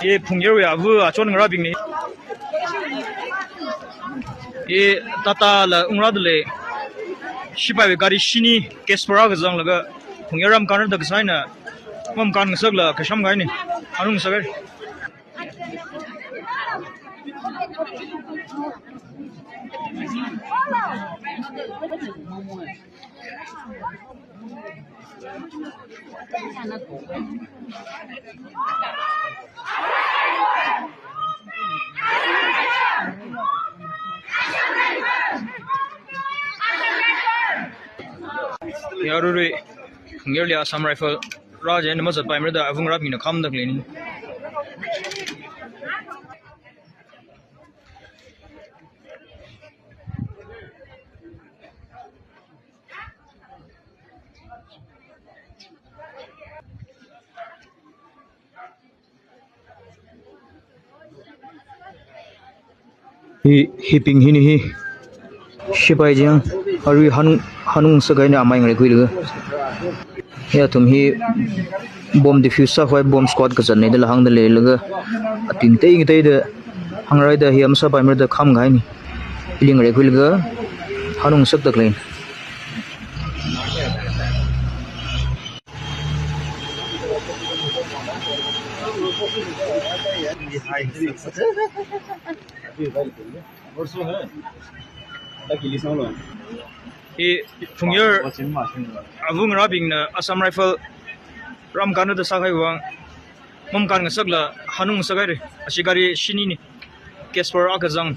ये फुंगेर या वो चोन ngरा बिंगनी ये टाटा ला उंगरा दले शिपाई गाड़ी शिनी केसपरा गजंग लगा फुंगेराम कान द गसाइना मम कान गसगला कशम गाइनी अनुंग सगर यारुरे फुंगेर लिया असम राइफल राजे ने मजत पाइमर द अवुंगरा बिन खाम दखलेनी hi ping hi ni hi shipai jang ari hanung sagai na amai ngai kuilu ya tum hi bomb diffuser hoi bomb squad ka jan nei da hang da le laga atin te ing te da hangrai da hiam sa bai mer da kham gai ni iling ngai kuilu ga hanung sak dak lein ये फुंगेर अवुंग राबिंग न असम राइफल राम कान द साखाय वांग मम कान सकला हनुंग सगाय रे अशिगारी शिनी नि केसपर आगजंग